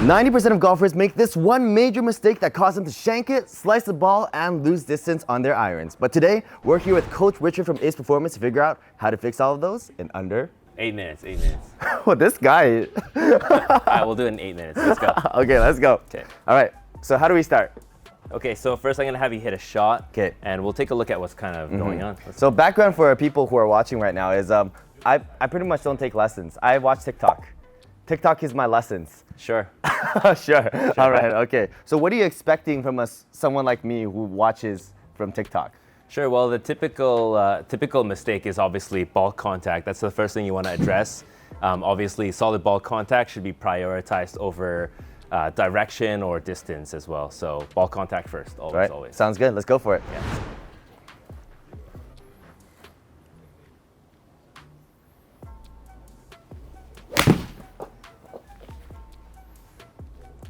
90% of golfers make this one major mistake that causes them to shank it, slice the ball, and lose distance on their irons. But today, we're here with Coach Richard from Ace Performance to figure out how to fix all of those in under 8 minutes, 8 minutes. Well, this guy. All right, we'll do it in 8 minutes. Let's go. Okay, let's go. Okay. All right, so how do we start? Okay, so first I'm gonna have you hit a shot. Okay. And we'll take a look at what's kind of going on. So background for people who are watching right now is I pretty much don't take lessons. I watch TikTok. TikTok is my lessons. Sure. Sure. All right, okay. So what are you expecting from someone like me who watches from TikTok? Sure, well, the typical mistake is obviously ball contact. That's the first thing you want to address. Obviously, solid ball contact should be prioritized over direction or distance as well. So ball contact first, always, Right. always. Sounds good. Let's go for it. Yeah.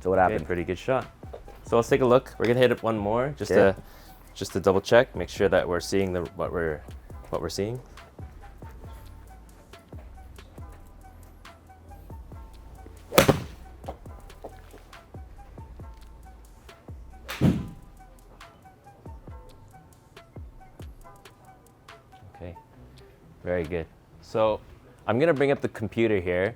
So what Okay, happened? pretty good shot. So let's take a look. We're gonna hit it one more just to double check, make sure that we're seeing what we're seeing. Okay, very good. So I'm gonna bring up the computer here,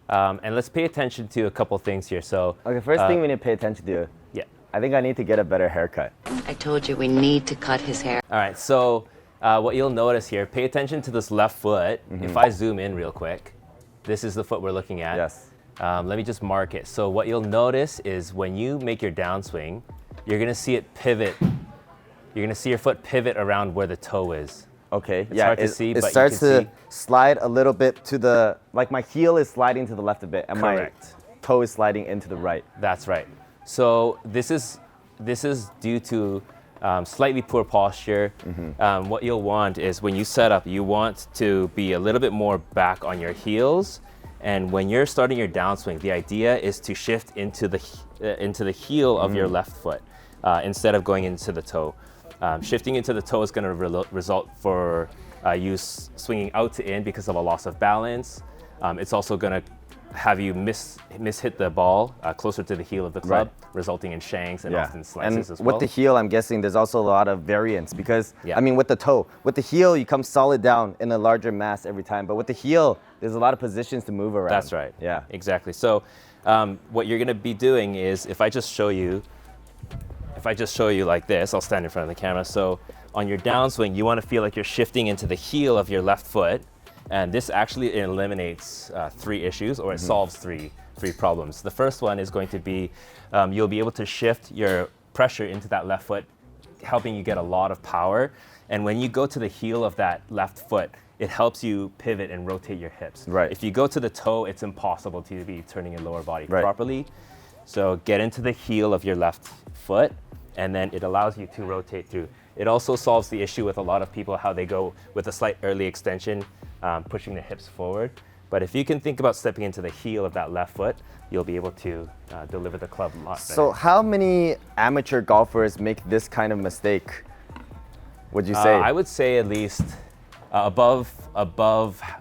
and let's pay attention to a couple things here. So Okay, first thing we need to pay attention to. yeah. I think I need to get a better haircut. I told you we need to cut his hair. All right, so what you'll notice here, pay attention to this left foot. If I zoom in real quick, this is the foot we're looking at. Yes. Let me just mark it. So what you'll notice is when you make your downswing, you're gonna see it pivot. You're gonna see your foot pivot around where the toe is. Okay. It's hard to see, it but you starts can to see. slide a little bit to the, like my heel is sliding to the left a bit, and Correct. my toe is sliding into the right. That's right. So this is due to slightly poor posture. What you'll want is when you set up, you want to be a little bit more back on your heels. And when you're starting your downswing, the idea is to shift into the heel of your left foot instead of going into the toe. Shifting into the toe is going to result for you swinging out to in because of a loss of balance. It's also going to have you hit the ball closer to the heel of the club, resulting in shanks and often slices as well. With the heel, I'm guessing there's also a lot of variance because, Yeah. I mean, with the toe, with the heel, you come solid down in a larger mass every time. But with the heel, there's a lot of positions to move around. That's right. Yeah. Exactly. So what you're going to be doing is if I just show you like this, I'll stand in front of the camera. So on your downswing, you want to feel like you're shifting into the heel of your left foot. And this actually eliminates 3 issues, or it solves three problems. The first one is going to be you'll be able to shift your pressure into that left foot, helping you get a lot of power. And when you go to the heel of that left foot, it helps you pivot and rotate your hips. Right. If you go to the toe, it's impossible to be turning your lower body Right. properly. So get into the heel of your left foot, and then it allows you to rotate through. It also solves the issue with a lot of people, how they go with a slight early extension, pushing the hips forward. But if you can think about stepping into the heel of that left foot, you'll be able to deliver the club a lot better. So how many amateur golfers make this kind of mistake, would you say? I would say at least above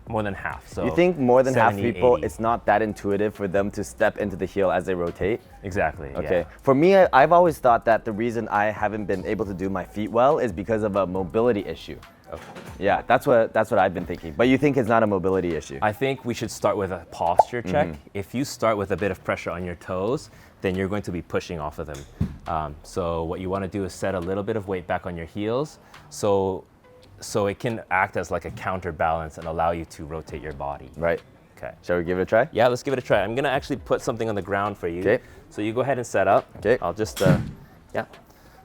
more than half. So you think more than half 70, people, 80. it's not that intuitive for them to step into the heel as they rotate? Exactly. Okay. Yeah. For me, I've always thought that the reason I haven't been able to do my feet well is because of a mobility issue. Okay. Yeah, that's what I've been thinking. But you think it's not a mobility issue? I think we should start with a posture check. If you start with a bit of pressure on your toes, then you're going to be pushing off of them. So what you want to do is set a little bit of weight back on your heels, so it can act as like a counterbalance and allow you to rotate your body. Right. Okay. Shall we give it a try? Yeah, let's give it a try. I'm gonna actually put something on the ground for you. Okay. So you go ahead and set up. Okay. I'll just, yeah.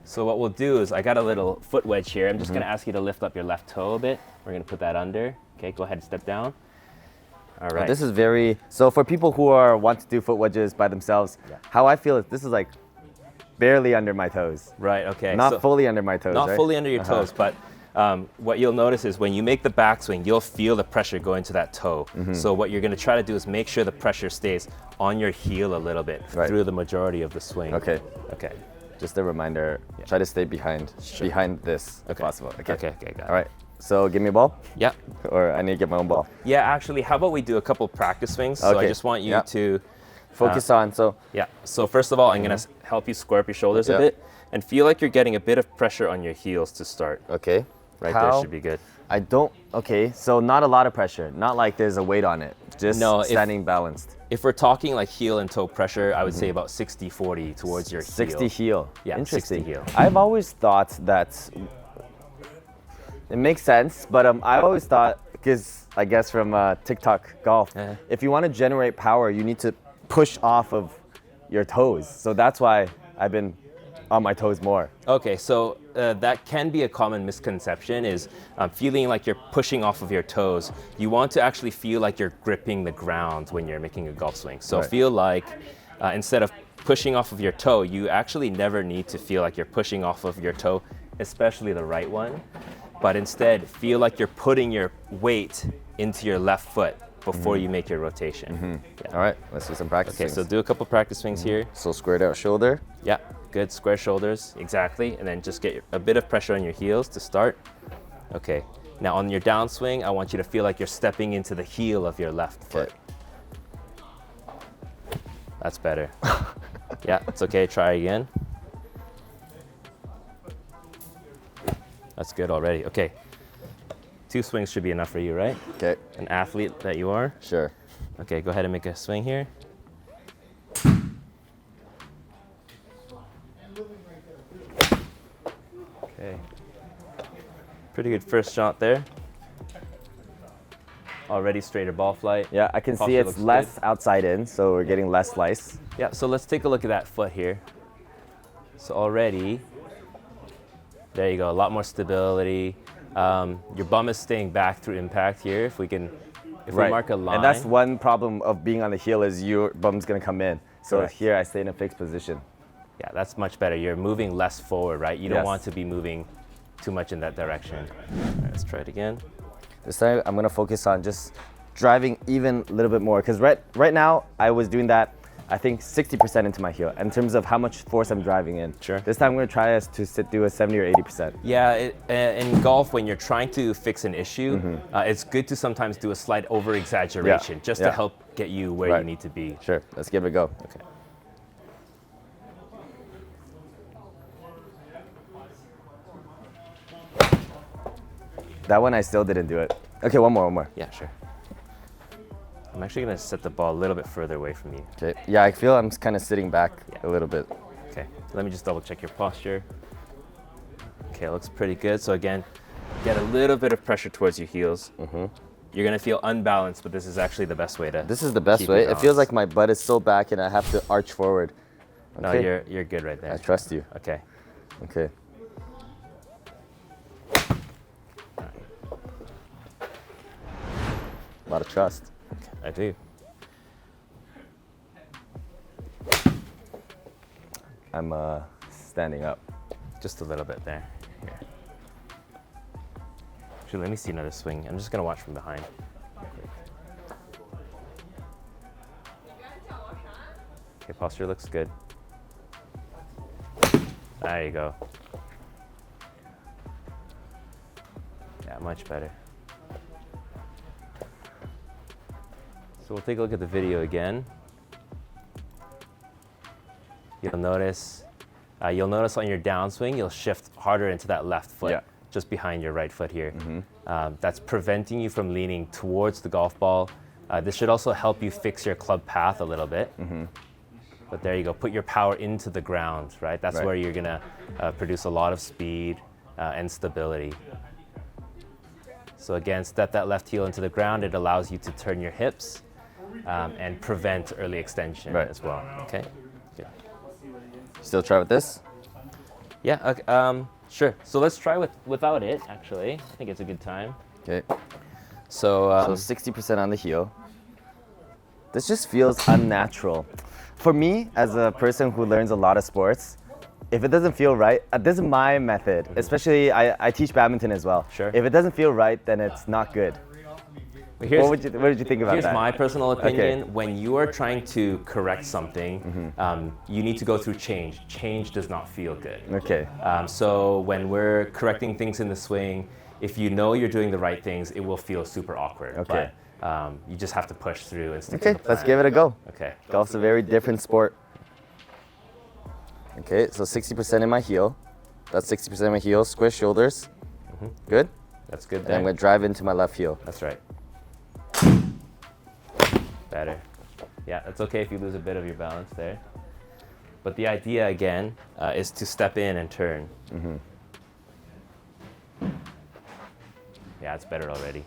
So what we'll do is I got a little foot wedge here. I'm just gonna ask you to lift up your left toe a bit. We're gonna put that under. Okay, go ahead and step down. All right. This is so for people who want to do foot wedges by themselves, how I feel is this is like barely under my toes. right, okay. Not So- fully under my toes, Not right? fully under your toes, but what you'll notice is when you make the backswing, you'll feel the pressure go into that toe. So what you're going to try to do is make sure the pressure stays on your heel a little bit through the majority of the swing. Okay. Okay. Just a reminder, try to stay behind this if possible. Okay. Okay, got it. All right. So give me a ball, Yeah. or I need to get my own ball. Yeah, actually, how about we do a couple practice swings? So I Okay. just want you Yeah. to Focus on. So Yeah. So first of all, I'm gonna help you square up your shoulders a Yeah. bit and feel like you're getting a bit of pressure on your heels to start. okay. Right there should be good. I don't. Okay, so not a lot of pressure. Not like there's a weight on it. Just No, if- standing balanced. If we're talking like heel and toe pressure, I would say about 60-40 towards your 60 heel. heel. Yeah, 60 Interesting. heel. I've always thought that it makes sense, but I always thought, because I guess from TikTok golf, if you want to generate power, you need to push off of your toes. So that's why I've been on my toes more. Okay, so that can be a common misconception is feeling like you're pushing off of your toes. You want to actually feel like you're gripping the ground when you're making a golf swing. So Right. feel like instead of pushing off of your toe, you actually never need to feel like you're pushing off of your toe, especially the right one. But instead, feel like you're putting your weight into your left foot before you make your rotation. Yeah. All right, let's do some practice Okay, so swings. do a couple practice swings here. So squared out shoulder. Yeah, good. Square shoulders, exactly. And then just get a bit of pressure on your heels to start. Okay. Now on your downswing, I want you to feel like you're stepping into the heel of your left foot. That's better. Yeah, it's okay. Try again. That's good already. Okay. 2 swings should be enough for you, right? Okay, An athlete that you are. sure. Okay, go ahead and make a swing here. Okay. Pretty good first shot there. Already straighter ball flight. Yeah, I can see Posture it's looks less good. outside in, so we're getting less slice. Yeah, so let's take a look at that foot here. So already, there you go, a lot more stability. Your bum is staying back through impact here. If we mark a line. And that's one problem of being on the heel is your bum's gonna come in. So Correct. here I stay in a fixed position. Yeah, that's much better. You're moving less forward, right? You don't Yes. want to be moving too much in that direction. All right, let's try it again. This time I'm gonna focus on just driving even a little bit more, because right now I was doing that, I think 60% into my heel in terms of how much force I'm driving in. Sure. This time I'm gonna try to do a 70 or 80%. Yeah, in golf, when you're trying to fix an issue, it's good to sometimes do a slight over-exaggeration just to Yeah. help get you where you Right. need to be. Sure, let's give it a go. Okay. That one I still didn't do it. Okay, one more. Yeah, sure. I'm actually going to set the ball a little bit further away from you. Okay, yeah, I feel I'm kind of sitting back a little bit. Okay, let me just double check your posture. Okay, looks pretty good. So again, get a little bit of pressure towards your heels. You're gonna feel unbalanced, but this is actually the best way to. This is the best keep way. your It feels balance. like my butt is so back and I have to arch forward. No, Okay. you're good right there. I trust you. Okay. Okay. A lot of trust. I do. I'm standing up. Just a little bit there. Here. Actually, let me see another swing. I'm just gonna watch from behind. Okay, posture looks good. There you go. Yeah, much better. So we'll take a look at the video again. You'll notice on your downswing, you'll shift harder into that left foot, Yeah. just behind your right foot here. That's preventing you from leaning towards the golf ball. This should also help you fix your club path a little bit. But there you go, put your power into the ground, right? That's Right. where you're gonna produce a lot of speed and stability. So again, step that left heel into the ground. It allows you to turn your hips and prevent early extension Right. as well, okay? Good. Still try with this? Yeah, okay, sure. So let's try without it, actually. I think it's a good time. Okay. So, So 60% on the heel. This just feels unnatural. For me, as a person who learns a lot of sports, if it doesn't feel right, this is my method. Especially, I teach badminton as well. Sure. If it doesn't feel right, then it's not good. but here's, What did you think about here's that? my personal opinion. Okay. When you are trying to correct something, you need to go through change. Change does not feel good. Okay. So when we're correcting things in the swing, if you know you're doing the right things, it will feel super awkward. Okay. You just have to push through and stick Okay, to the let's plan. give it a go. Okay. Golf's a very different sport. Okay, so 60% in my heel. That's 60% in my heel. Squish shoulders. Good? That's good And there. I'm going to drive into my left heel. That's right. Better. Yeah, it's okay if you lose a bit of your balance there. But the idea, again, is to step in and turn. Yeah, it's better already.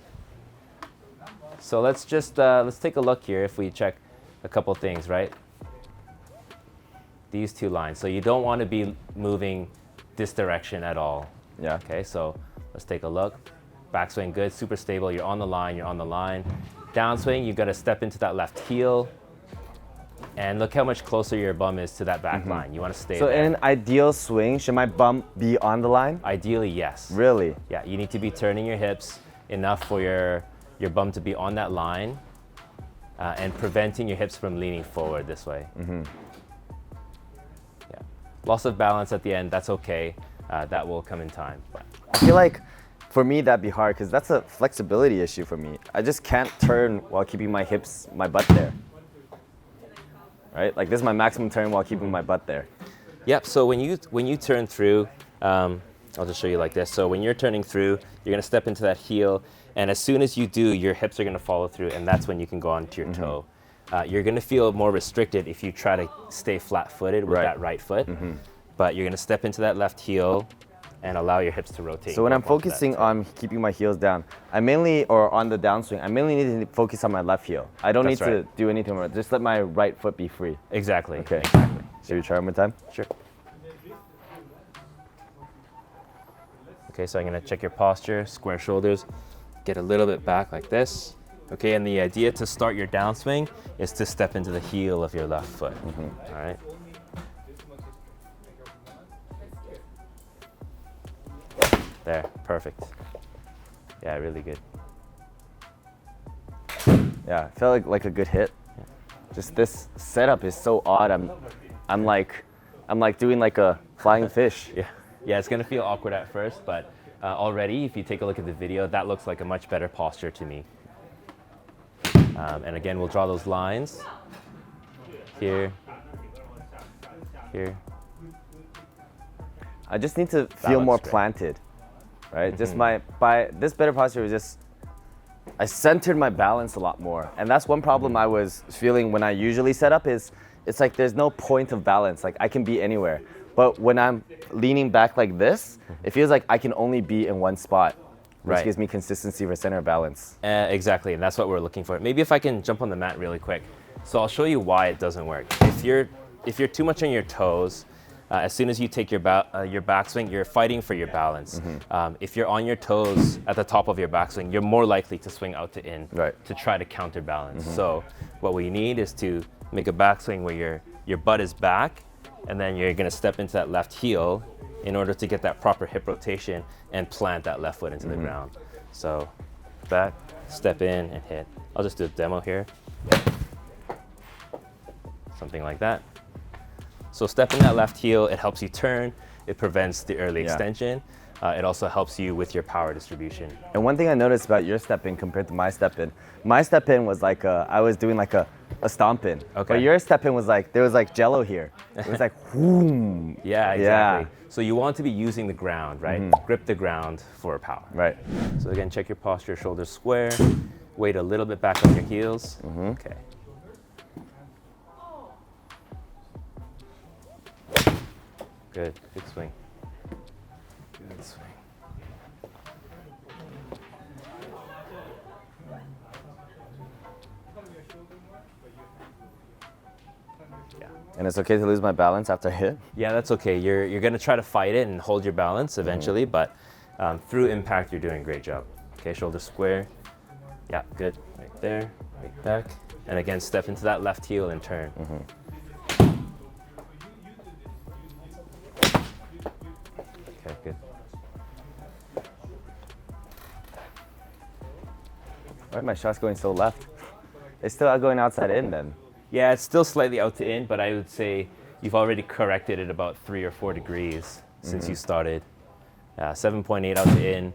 So let's just, let's take a look here if we check a couple things, right? These two lines. So you don't want to be moving this direction at all. Yeah. Okay, so let's take a look. Backswing, good, super stable. You're on the line, you're on the line. Downswing, you got to step into that left heel. And look how much closer your bum is to that back line. You want to stay So there. in an ideal swing, should my bum be on the line? Ideally, yes. Really? Yeah, you need to be turning your hips enough for your bum to be on that line and preventing your hips from leaning forward this way. Yeah. Loss of balance at the end, that's okay. That will come in time. But I feel like for me that'd be hard because that's a flexibility issue for me. I just can't turn while keeping my hips, my butt there. Right? Like this is my maximum turn while keeping my butt there. yep, so when you turn through, I'll just show you like this. So when you're turning through, you're gonna step into that heel, and as soon as you do, your hips are gonna follow through, and that's when you can go onto your toe. You're gonna feel more restricted if you try to stay flat-footed with Right. that right foot, but you're gonna step into that left heel and allow your hips to rotate. So when I'm Go onto that focusing toe. on keeping my heels down, or on the downswing, I mainly need to focus on my left heel. I don't That's need to right. do anything more. Just let my right foot be free. Exactly. Okay. Exactly. Should we try one more time? Sure. Okay, so I'm gonna check your posture, square shoulders, get a little bit back like this. Okay, and the idea to start your downswing is to step into the heel of your left foot. All right. There, perfect. Yeah, really good. Yeah, it felt like a good hit. Just this setup is so odd. I'm like doing like a flying fish. Yeah, it's gonna feel awkward at first, but already, if you take a look at the video, that looks like a much better posture to me. And again, we'll draw those lines here, here. I just need to feel more looks great. planted, right? Just by this better posture was just I centered my balance a lot more, and that's one problem I was feeling when I usually set up is it's like there's no point of balance. Like I can be anywhere, but when I'm leaning back like this, it feels like I can only be in one spot, which Right. gives me consistency for center of balance. Exactly, and that's what we're looking for. Maybe if I can jump on the mat really quick. So I'll show you why it doesn't work. If you're too much on your toes, as soon as you take your backswing, you're fighting for your balance. If you're on your toes at the top of your backswing, you're more likely to swing out to in Right. to try to counterbalance. So what we need is to make a backswing where your butt is back, and then you're gonna step into that left heel in order to get that proper hip rotation and plant that left foot into the ground. So back, step in and hit. I'll just do a demo here. Something like that. So stepping that left heel, it helps you turn, it prevents the early Yeah. extension. It also helps you with your power distribution. And one thing I noticed about your step in compared to my step in was like I was doing like a stomp in. Okay. But your step in was like there was like jello here. It was like whoom. Yeah, exactly. Yeah. So you want to be using the ground, right? Grip the ground for power. Right. So again, check your posture, shoulders square, weight a little bit back on your heels. Okay. Good swing. Good swing. And it's okay to lose my balance after I hit. Yeah, that's okay. You're gonna try to fight it and hold your balance eventually, but through impact, you're doing a great job. Okay, shoulders square. Yeah, good. Right there, right back. And again, step into that left heel and turn. Okay, good. Why are my shots going so left? It's still going outside in then. Yeah, it's still slightly out to in, but I would say you've already corrected it about 3 or 4 degrees since you started. 7.8 out to in.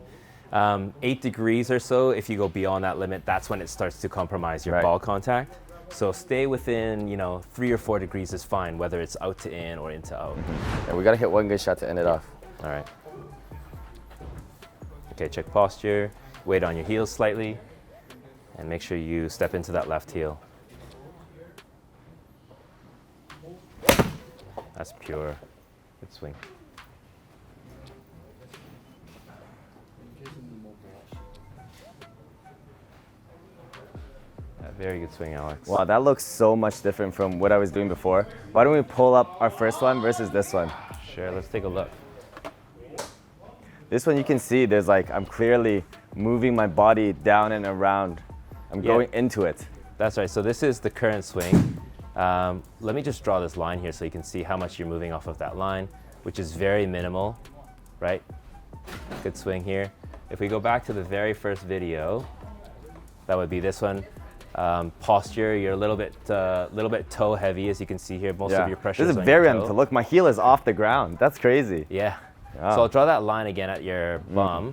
8 degrees or so, if you go beyond that limit, that's when it starts to compromise your ball contact. So stay within, 3 or 4 degrees is fine, whether it's out to in or into out. And we gotta hit one good shot to end it off. All right. Okay, check posture, weight on your heels slightly, and make sure you step into that left heel. That's pure. Good swing. Very good swing, Alex. Wow, that looks so much different from what I was doing before. Why don't we pull up our first one versus this one? Sure, let's take a look. This one you can see there's I'm clearly moving my body down and around. I'm going into it. That's right, so this is the current swing. Let me just draw this line here so you can see how much you're moving off of that line, which is very minimal, right? Good swing here. If we go back to the very first video, that would be this one. Posture, you're a little bit toe heavy, as you can see here. Most of your pressure This is is on very your toe. unfair. Look, my heel is off the ground. That's crazy. Yeah. Wow. So I'll draw that line again at your bum,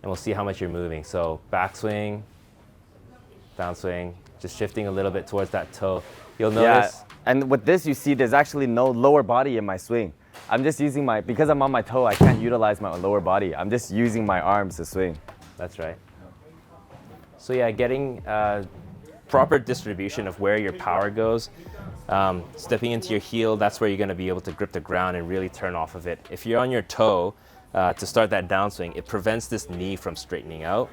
and we'll see how much you're moving. So backswing, downswing, just shifting a little bit towards that toe. You'll notice. And with this, you see there's actually no lower body in my swing. I'm just using because I'm on my toe, I can't utilize my lower body. I'm just using my arms to swing. That's right. So yeah, getting proper distribution of where your power goes. Stepping into your heel, that's where you're going to be able to grip the ground and really turn off of it. If you're on your toe to start that downswing, it prevents this knee from straightening out,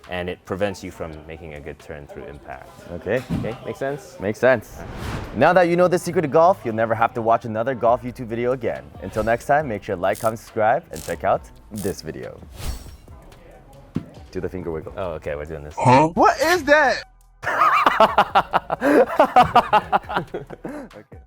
and it prevents you from making a good turn through impact. Okay. Okay, make sense? Makes sense. Now that you know the secret to golf, you'll never have to watch another golf YouTube video again. Until next time, make sure to like, comment, subscribe, and check out this video. Do the finger wiggle. Oh, okay, we're doing this. What is that? Okay.